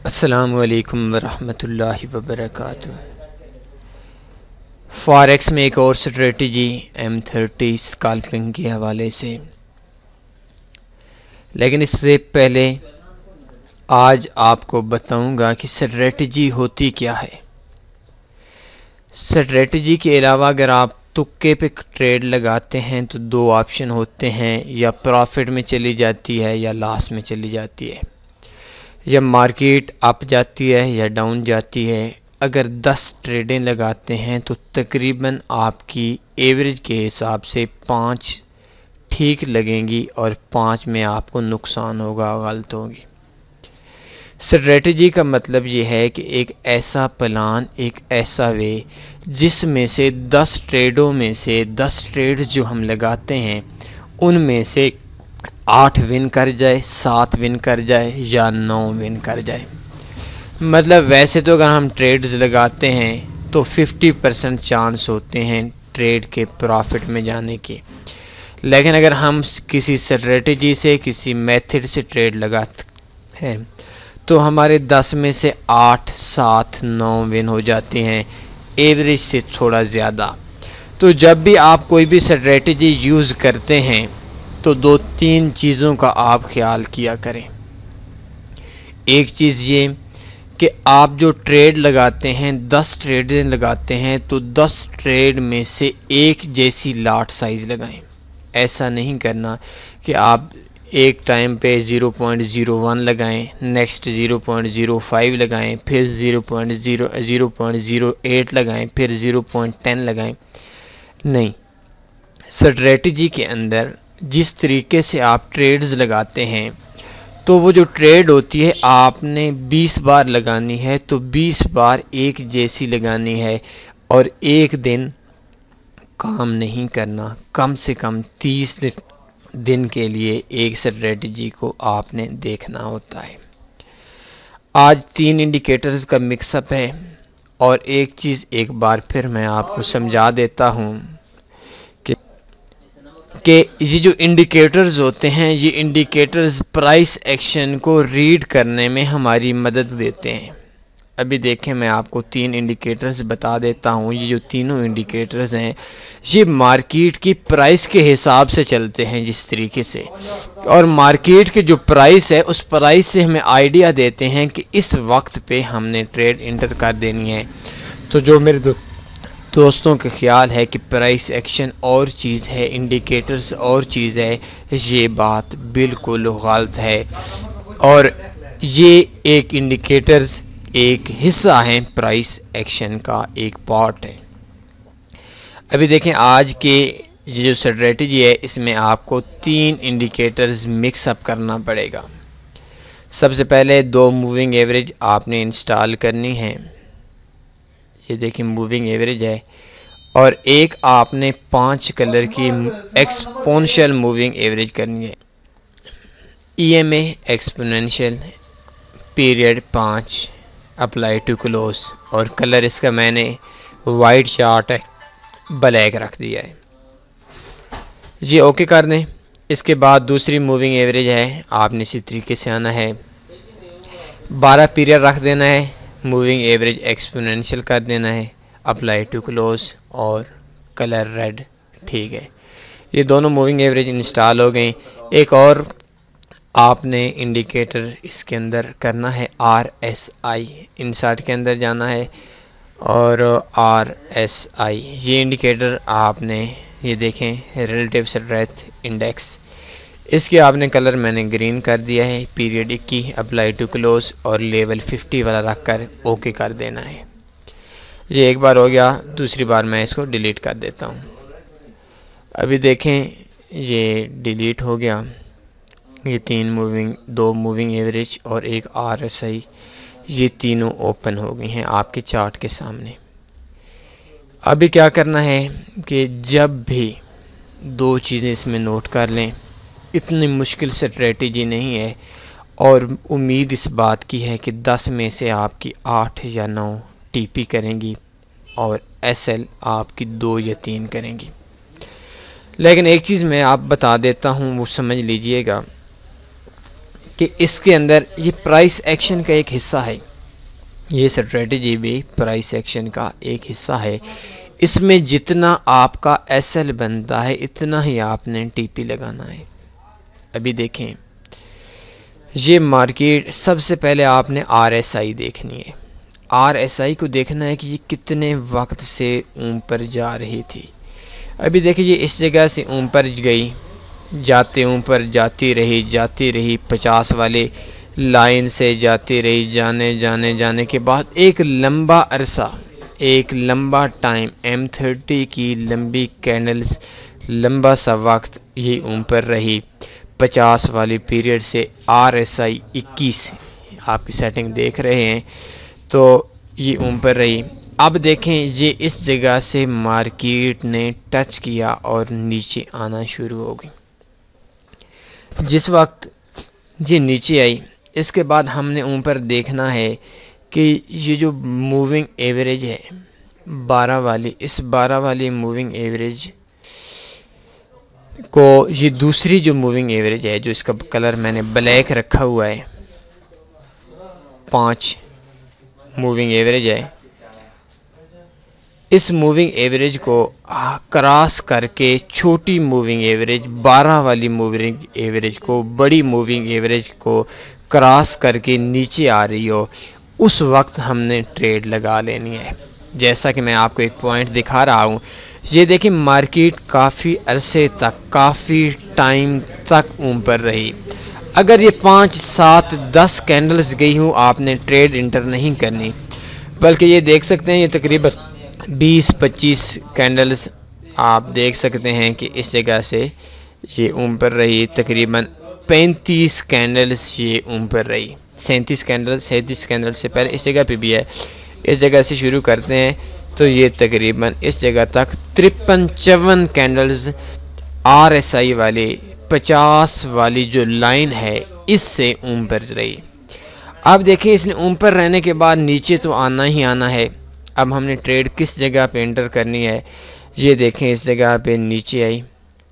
अस्सलामुअलैकुम वरहमतुल्लाहि वबरकातुहू। फॉरेक्स में एक और स्ट्रेटजी M30 स्कैल्पिंग के हवाले से, लेकिन इससे पहले आज आपको बताऊंगा कि स्ट्रेटजी होती क्या है। स्ट्रेटजी के अलावा अगर आप तुक्के पे ट्रेड लगाते हैं तो दो ऑप्शन होते हैं, या प्रॉफिट में चली जाती है या लॉस में चली जाती है, या मार्केट अप जाती है या डाउन जाती है। अगर 10 ट्रेडें लगाते हैं तो तकरीबन आपकी एवरेज के हिसाब से 5 ठीक लगेंगी और 5 में आपको नुकसान होगा, गलत होगी। स्ट्रेटजी का मतलब ये है कि एक ऐसा प्लान, एक ऐसा वे जिसमें से 10 ट्रेडों में से 10 ट्रेड्स जो हम लगाते हैं उनमें से 8 विन कर जाए, 7 विन कर जाए या 9 विन कर जाए। मतलब वैसे तो अगर हम ट्रेड्स लगाते हैं तो 50% चांस होते हैं ट्रेड के प्रॉफिट में जाने के, लेकिन अगर हम किसी स्ट्रेटजी से, किसी मेथड से ट्रेड लगाते हैं तो हमारे 10 में से 8, 7, 9 विन हो जाते हैं, एवरेज से थोड़ा ज़्यादा। तो जब भी आप कोई भी स्ट्रेटजी यूज़ करते हैं तो 2-3 चीज़ों का आप ख्याल किया करें। एक चीज़ ये कि आप जो ट्रेड लगाते हैं, 10 ट्रेड लगाते हैं तो 10 ट्रेड में से एक जैसी लॉट साइज़ लगाएं। ऐसा नहीं करना कि आप एक टाइम पे 0.01 लगाएं, नेक्स्ट 0.05 लगाएं, फिर 0.08 लगाएं, फिर 0.10 लगाएं। नहीं, स्ट्रेटजी के अंदर जिस तरीके से आप ट्रेड्स लगाते हैं तो वो जो ट्रेड होती है आपने 20 बार लगानी है तो 20 बार एक जैसी लगानी है, और एक दिन काम नहीं करना। कम से कम 30 दिन के लिए एक स्ट्रेटजी को आपने देखना होता है। आज 3 इंडिकेटर्स का मिक्सअप है, और एक चीज़ एक बार फिर मैं आपको समझा देता हूँ कि ये जो इंडिकेटर्स होते हैं, ये इंडिकेटर्स प्राइस एक्शन को रीड करने में हमारी मदद देते हैं। अभी देखें, मैं आपको 3 इंडिकेटर्स बता देता हूँ। ये जो तीनों इंडिकेटर्स हैं ये मार्केट की प्राइस के हिसाब से चलते हैं जिस तरीके से, और मार्केट के जो प्राइस है उस प्राइस से हमें आइडिया देते हैं कि इस वक्त पे हमने ट्रेड इंटर कर देनी है। तो जो मेरे दोस्तों का ख्याल है कि प्राइस एक्शन और चीज़ है, इंडिकेटर्स और चीज़ है, ये बात बिल्कुल गलत है। और ये एक इंडिकेटर्स एक हिस्सा है, प्राइस एक्शन का एक पार्ट है। अभी देखें, आज के ये जो स्ट्रेटजी है इसमें आपको 3 इंडिकेटर्स मिक्सअप करना पड़ेगा। सबसे पहले 2 मूविंग एवरेज आपने इंस्टॉल करनी है। ये देखिए मूविंग एवरेज है, और एक आपने 5 कलर की एक्सपोनेंशियल मूविंग एवरेज करनी है। EMA exponential, period 5, apply to close, और कलर इसका मैंने वाइट चार्ट है, ब्लैक रख दिया है। ये ओके कर दें। इसके बाद दूसरी मूविंग एवरेज है, आपने इसी तरीके से आना है, 12 पीरियड रख देना है, मूविंग एवरेज एक्सपोनेंशियल कर देना है, अप्लाई टू क्लोज, और कलर रेड। ठीक है, ये दोनों मूविंग एवरेज इंस्टॉल हो गई। एक और आपने इंडिकेटर इसके अंदर करना है, RSI, इंसर्ट के अंदर जाना है, और RSI ये इंडिकेटर आपने, ये देखें रिलेटिव स्ट्रेंथ इंडेक्स, इसके आपने कलर मैंने ग्रीन कर दिया है, पीरियड 21, अप्लाई टू क्लोज, और लेवल 50 वाला रख कर ओके कर देना है। ये एक बार हो गया, दूसरी बार मैं इसको डिलीट कर देता हूँ। अभी देखें ये डिलीट हो गया। ये 2 मूविंग एवरेज और एक RSI, ये तीनों ओपन हो गई हैं आपके चार्ट के सामने। अभी क्या करना है कि जब भी 2 चीज़ें इसमें नोट कर लें, इतनी मुश्किल स्ट्रेटजी नहीं है, और उम्मीद इस बात की है कि 10 में से आपकी 8 या 9 TP करेंगी और SL आपकी 2 या 3 करेंगी। लेकिन एक चीज़ मैं आप बता देता हूँ, वो समझ लीजिएगा कि इसके अंदर ये प्राइस एक्शन का एक हिस्सा है, ये स्ट्रेटजी भी प्राइस एक्शन का एक हिस्सा है। इसमें जितना आपका एसएल बनता है इतना ही आपने टीपी लगाना है। अभी देखें, ये मार्केट सबसे पहले आपने आरएसआई देखनी है। आरएसआई को देखना है कि ये कितने वक्त से ऊपर जा रही थी। अभी देखिए ये इस जगह से ऊपर गई, जाते ऊपर जाती रही 50 वाले लाइन से जाती रही, जाने के बाद एक लंबा अरसा, एक लंबा टाइम M30 की लंबी कैंडल्स, लंबा सा वक्त ये ऊपर रही 50 वाली पीरियड से। RSI 21 आपकी सेटिंग देख रहे हैं, तो ये ऊपर रही। अब देखें ये इस जगह से मार्केट ने टच किया और नीचे आना शुरू हो गई। जिस वक्त ये नीचे आई, इसके बाद हमने ऊपर देखना है कि ये जो मूविंग एवरेज है 12 वाली, इस 12 वाली मूविंग एवरेज को, ये दूसरी जो मूविंग एवरेज है, जो इसका कलर मैंने ब्लैक रखा हुआ है, 5 मूविंग एवरेज है, इस मूविंग एवरेज को क्रॉस करके छोटी मूविंग एवरेज 12 वाली मूविंग एवरेज को, बड़ी मूविंग एवरेज को क्रॉस करके नीचे आ रही हो, उस वक्त हमने ट्रेड लगा लेनी है। जैसा कि मैं आपको एक पॉइंट दिखा रहा हूँ, ये देखिए मार्केट काफ़ी अरसे तक, काफ़ी टाइम तक ऊपर रही। अगर ये 5, 7, 10 कैंडल्स गई हूँ, आपने ट्रेड इंटर नहीं करनी, बल्कि ये देख सकते हैं ये तकरीबन 20-25 कैंडल्स आप देख सकते हैं कि इस जगह से ये ऊपर रही। तकरीबन 35 कैंडल्स ये ऊपर रही, 37 कैंडल से पहले इस जगह पे भी है। इस जगह से शुरू करते हैं तो ये तकरीबन इस जगह तक 53-54 कैंडल्स RSI वाली 50 वाली जो लाइन है इससे ऊपर रही। अब देखिए इसने ऊपर रहने के बाद नीचे तो आना ही आना है। अब हमने ट्रेड किस जगह पे एंटर करनी है, ये देखें इस जगह पे नीचे आई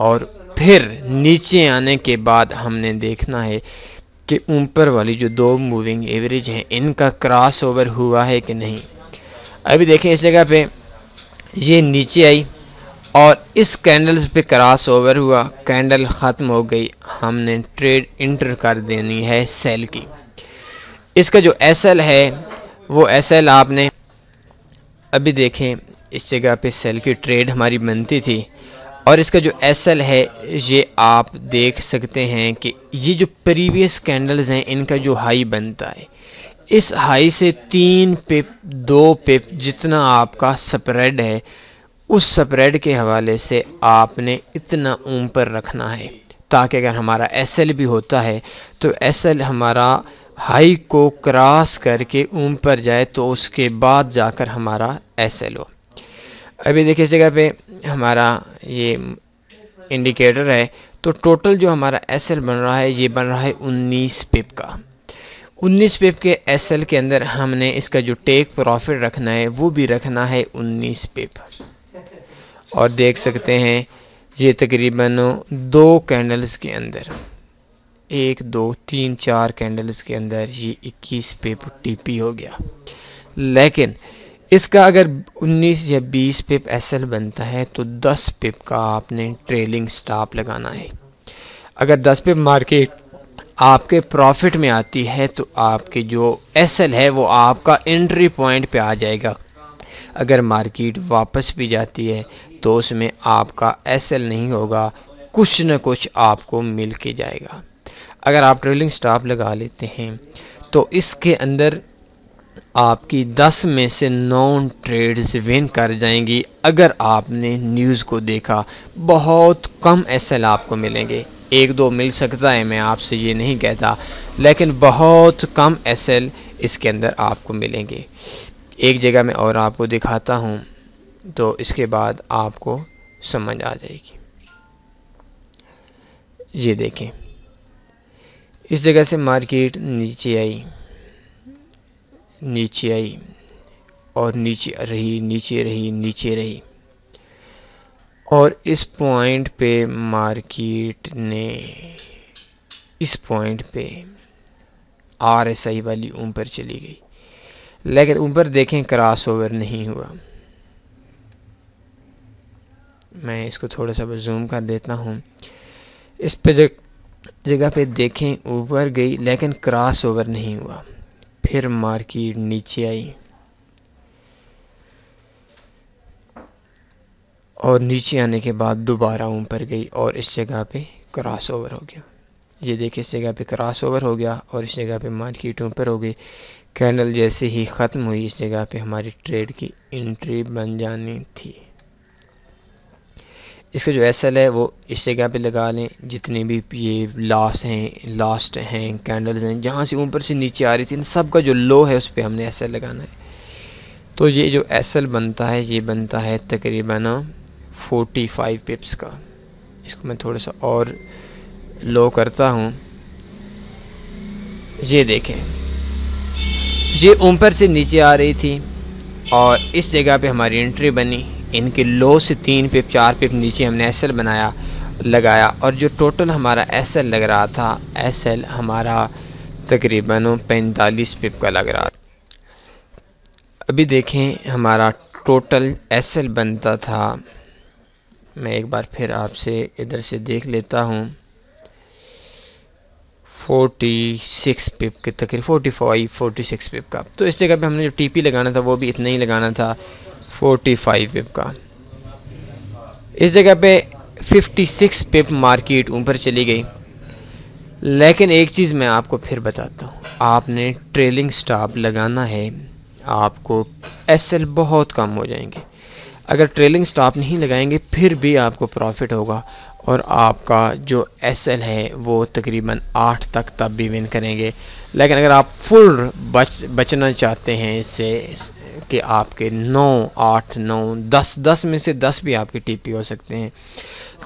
और फिर नीचे आने के बाद हमने देखना है कि ऊपर वाली जो 2 मूविंग एवरेज हैं इनका क्रॉस ओवर हुआ है कि नहीं। अभी देखें इस जगह पे ये नीचे आई और इस कैंडल्स पे क्रॉस ओवर हुआ, कैंडल ख़त्म हो गई, हमने ट्रेड इंटर कर देनी है सेल की। इसका जो एसएल है वो एसएल आपने, अभी देखें इस जगह पे सेल की ट्रेड हमारी बनती थी और इसका जो एसएल है ये आप देख सकते हैं कि ये जो प्रीवियस कैंडल्स हैं इनका जो हाई बनता है, इस हाई से 3 पिप 2 पिप जितना आपका स्प्रेड है, उस स्प्रेड के हवाले से आपने इतना ऊपर रखना है ताकि अगर हमारा एसएल भी होता है तो एसएल हमारा हाई को क्रॉस करके ऊपर जाए तो उसके बाद जाकर हमारा एसएल हो। अभी देखिए इस जगह पे हमारा ये इंडिकेटर है, तो टोटल जो हमारा एसएल बन रहा है ये बन रहा है 19 पिप का। 19 पिप के एसएल के अंदर हमने इसका जो टेक प्रॉफिट रखना है वो भी रखना है 19 पिप। और देख सकते हैं ये तकरीबन 2 कैंडल्स के अंदर, 1 2 3 4 कैंडल्स के अंदर ये 21 पिप टीपी हो गया। लेकिन इसका अगर 19 या 20 पिप एसएल बनता है तो 10 पिप का आपने ट्रेलिंग स्टॉप लगाना है। अगर 10 पिप मार्केट आपके प्रॉफिट में आती है तो आपके जो एसएल है वो आपका एंट्री पॉइंट पे आ जाएगा। अगर मार्केट वापस भी जाती है तो उसमें आपका एसएल नहीं होगा, कुछ न कुछ आपको मिल के जाएगा। अगर आप ट्रेलिंग स्टॉप लगा लेते हैं तो इसके अंदर आपकी 10 में से 9 ट्रेड्स विन कर जाएंगी। अगर आपने न्यूज़ को देखा, बहुत कम एसएल आपको मिलेंगे, 1-2 मिल सकता है, मैं आपसे ये नहीं कहता, लेकिन बहुत कम एसएल इसके अंदर आपको मिलेंगे। एक जगह मैं और आपको दिखाता हूँ तो इसके बाद आपको समझ आ जाएगी। ये देखें इस जगह से मार्केट नीचे आई और नीचे रही और इस पॉइंट पे मार्केट ने, इस पॉइंट पे RSI वाली ऊपर चली गई, लेकिन ऊपर देखें क्रॉस ओवर नहीं हुआ। मैं इसको थोड़ा सा जूम कर देता हूँ। इस पे जगह पे देखें ऊपर गई लेकिन क्रॉस ओवर नहीं हुआ। फिर मार्केट नीचे आई और नीचे आने के बाद दोबारा ऊपर गई और इस जगह पे क्रॉस ओवर हो गया। ये देखिए इस जगह पे क्रॉस ओवर हो गया और इस जगह पे मार्केट ऊपर हो गई। कैंडल जैसे ही ख़त्म हुई इस जगह पे हमारी ट्रेड की एंट्री बन जानी थी। इसका जो एसएल है वो इस जगह पे लगा लें। जितने भी ये लास्ट हैं कैंडल्स हैं जहाँ से ऊपर से नीचे आ रही थी, इन सब का जो लो है उस पर हमने एसएल लगाना है। तो ये जो एसएल बनता है ये बनता है तकरीबन 45 पिप्स का। इसको मैं थोड़ा सा और लो करता हूँ। ये देखें ये ऊपर से नीचे आ रही थी और इस जगह पे हमारी एंट्री बनी। इनके लो से 3 पिप 4 पिप नीचे हमने एसएल लगाया और जो टोटल हमारा एसएल लग रहा था, एसएल हमारा तकरीबन 45 पिप का लग रहा था। अभी देखें हमारा टोटल एसएल बनता था, मैं एक बार फिर आपसे इधर से देख लेता हूँ, 46 पिप के तकरीबन 46 पिप का। तो इस जगह पे हमने जो टीपी लगाना था वो भी इतना ही लगाना था, 45 पिप का। इस जगह पे 56 पिप मार्केट ऊपर चली गई। लेकिन एक चीज़ मैं आपको फिर बताता हूँ, आपने ट्रेलिंग स्टॉप लगाना है, आपको एसएल बहुत कम हो जाएंगे। अगर ट्रेलिंग स्टॉप नहीं लगाएंगे फिर भी आपको प्रॉफिट होगा और आपका जो एसएल है वो तकरीबन 8 तक तब भी विन करेंगे। लेकिन अगर आप फुल बचना चाहते हैं इससे कि आपके 9, 8, 9, 10 में से 10 भी आपके टीपी हो सकते हैं,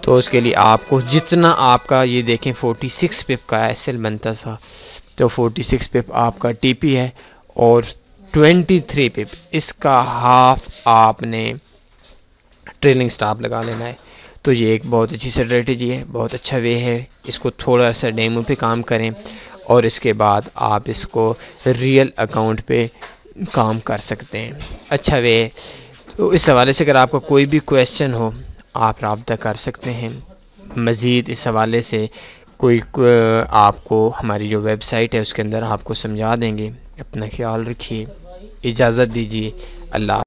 तो उसके लिए आपको जितना आपका ये देखें 46 पिप का एसएल बनता था, तो 46 पिप आपका टीपी है और 23 पिप इसका हाफ आपने ट्रेलिंग स्टॉप लगा लेना है। तो ये एक बहुत अच्छी स्ट्रेटजी है, बहुत अच्छा वे है। इसको थोड़ा सा डेमो पे काम करें और इसके बाद आप इसको रियल अकाउंट पे काम कर सकते हैं, अच्छा वे है। तो इस हवाले से अगर आपका कोई भी क्वेश्चन हो आप रब्ता कर सकते हैं। मज़ीद इस हवाले से कोई आपको हमारी जो वेबसाइट है उसके अंदर आपको समझा देंगे। अपना ख्याल रखिए, इजाज़त दीजिए, अल्लाह।